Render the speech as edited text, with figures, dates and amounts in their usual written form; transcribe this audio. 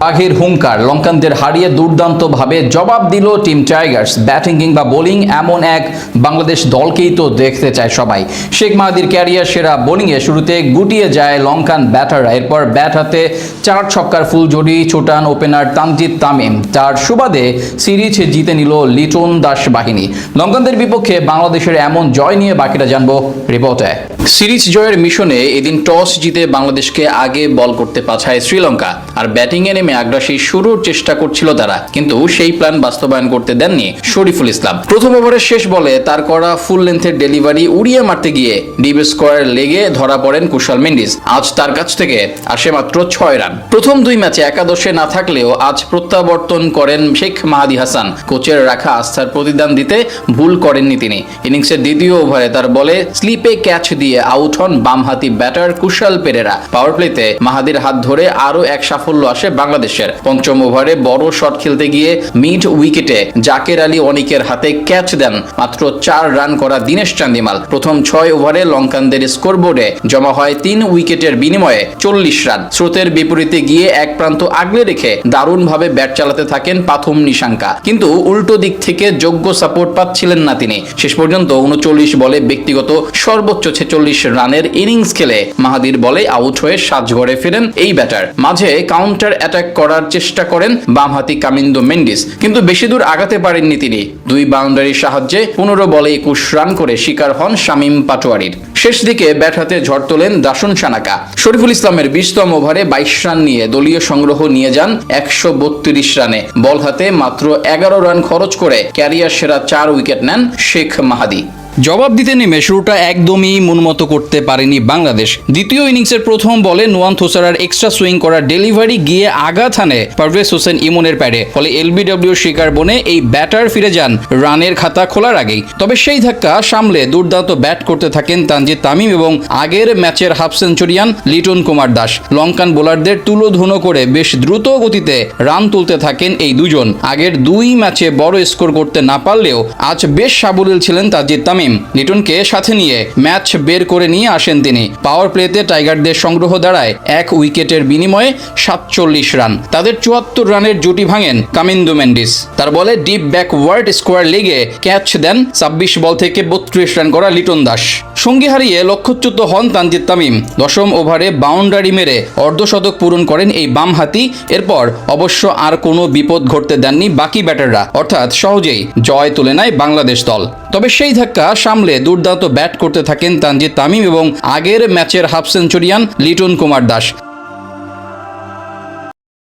বাঘের হুঙ্কার, লঙ্কানদের হারিয়ে দুর্দান্তভাবে জবাব দিল টিম টাইগার্স। ব্যাটিং কিংবা বোলিং এমন এক বাংলাদেশ দলকেই তো দেখতে চায় সবাই। শেখ মাহাদির ক্যারিয়ার সেরা বোলিংয়ে শুরুতে গুটিয়ে যায় লঙ্কান ব্যাটাররা। এরপর ব্যাট হাতে 4 ছক্কার ফুলঝুরি ছোটান ওপেনার তানজিদ তামিম। তার সুবাদে সিরিজ জিতে নিল লিটন দাস বাহিনী। লঙ্কানদের বিপক্ষে বাংলাদেশের এমন জয় নিয়ে বাকিটা জানবো রিপোর্টে। সিরিজ জয়ের মিশনে এদিন টস জিতে বাংলাদেশকে আগে বল করতে পাঠায় শ্রীলঙ্কা। আর ব্যাটিংয়ে নেমে আগ্রাসী শুরুর চেষ্টা করছিল তারা, কিন্তু সেই প্ল্যান বাস্তবায়ন করতে দেননি শরীফুল ইসলাম। প্রথম ওভারের শেষ বলে তার করা ফুল লেন্থের ডেলিভারি উড়িয়ে মারতে গিয়ে ডিপ স্কোয়ার লেগে ধরা পড়েন কুশাল মেন্ডিস। আজ তার কাছ থেকে আসে মাত্র 6 রান। প্রথম 2 ম্যাচে একাদশে না থাকলেও আজ প্রত্যাবর্তন করেন শেখ মাহাদি হাসান। কোচের রাখা আস্থার প্রতিদান দিতে ভুল করেননি তিনি। ইনিংসের দ্বিতীয় ওভারে তার বলে স্লিপে ক্যাচ দিয়ে আউট হন বামহাতি ব্যাটার কুশাল পেরেরা। পাওয়ার প্লেতে মাহাদির হাত ধরে আরো এক সাফল্য আসে বাংলাদেশের। পঞ্চম ওভারে বড় শট খেলতে গিয়ে মিড উইকেটে জাকের আলী অনিকের হাতে ক্যাচ দেন মাত্র 4 রান করা দীনেশ চান্দিমাল। প্রথম 6 ওভারে লঙ্কানদের স্কোরবোর্ডে জমা হয় 3 উইকেটের বিনিময়ে 40 রান। স্রোতের বিপরীতে গিয়ে এক প্রান্ত আগলে রেখে দারুণভাবে ব্যাট চালাতে থাকেন পাথুম নিশাঙ্কা, কিন্তু উল্টো দিক থেকে যোগ্য সাপোর্ট পাচ্ছিলেন না তিনি। শেষ পর্যন্ত 39 বলে ব্যক্তিগত সর্বোচ্চ 46 রানের ইনিংস খেলে মাহাদির বলে আউট হয়ে সাজঘরে ফেরেন এই ব্যাটার। মাঝে কাউন্টার অ্যাটাক করার চেষ্টা করেন বামহাতি কামিন্দো মেন্ডিস, কিন্তু বেশি দূর আগাতে পারেননি তিনি। 2 বাউন্ডারির সাহায্যে 15 বলে 21 রান করে শিকার হন শামীম পাটোয়ারির। শেষ দিকে ব্যাট হাতে ঝড় তোলেন দাসুন সানাকা। শরীফুল ইসলামের 20তম ওভারে 22 রান নিয়ে দলীয় সংগ্রহ নিয়ে যান 132 রানে। বল হাতে মাত্র 11 রান খরচ করে ক্যারিয়ার সেরা 4 উইকেট নেন শেখ মাহাদি। জবাব দিতে নেমে শুরুটা একদমই মনমতো করতে পারেনি বাংলাদেশ। দ্বিতীয় ইনিংসের প্রথম বলে নোয়ান থোসারার এক্সট্রা সুইং করা ডেলিভারি গিয়ে আঘাত হানে পারভেজ হোসেন ইমনের প্যাডে। ফলে এলবিডব্লিউ শিকার বনে এই ব্যাটার ফিরে যান রানের খাতা খোলার আগেই। তবে সেই ধাক্কা সামলে দুর্দান্ত ব্যাট করতে থাকেন তানজিদ তামিম এবং আগের ম্যাচের হাফ সেঞ্চুরিয়ান লিটন কুমার দাস। লঙ্কান বোলারদের তুলোধুনো করে বেশ দ্রুত গতিতে রান তুলতে থাকেন এই দুজন। আগের 2 ম্যাচে বড় স্কোর করতে না পারলেও আজ বেশ সাবলীল ছিলেন তানজিদ তামিম। লিটনকে সাথে নিয়ে ম্যাচ বের করে নিয়ে আসেন তিনি। পাওয়ার প্লেতে টাইগারদের সংগ্রহ দাঁড়ায় 1 উইকেটের বিনিময়ে 47 রান। তাদের 74 রানের জুটি ভাঙেন কামিন্দো মেন্ডিস। তার বলে ডিপ ব্যাকওয়ার্ড স্কোয়ার লেগে ক্যাচ দেন 26 বল থেকে 32 রান করা লিটন দাস। সঙ্গী হারিয়ে লক্ষ্যচ্যুত হন তানজিদ তামিম। 10ম ওভারে বাউন্ডারি মেরে অর্ধশতক পূরণ করেন এই বামহাতি। এরপর অবশ্য আর কোনো বিপদ ঘটতে দেননি বাকি ব্যাটাররা, অর্থাৎ সহজেই জয় তুলে নেয় বাংলাদেশ দল। তবে সেই ধাক্কা সামলে দুর্দান্ত ব্যাট করতে থাকেন তানজিদ তামিম এবং আগের ম্যাচের হাফ সেঞ্চুরিয়ান লিটন কুমার দাস।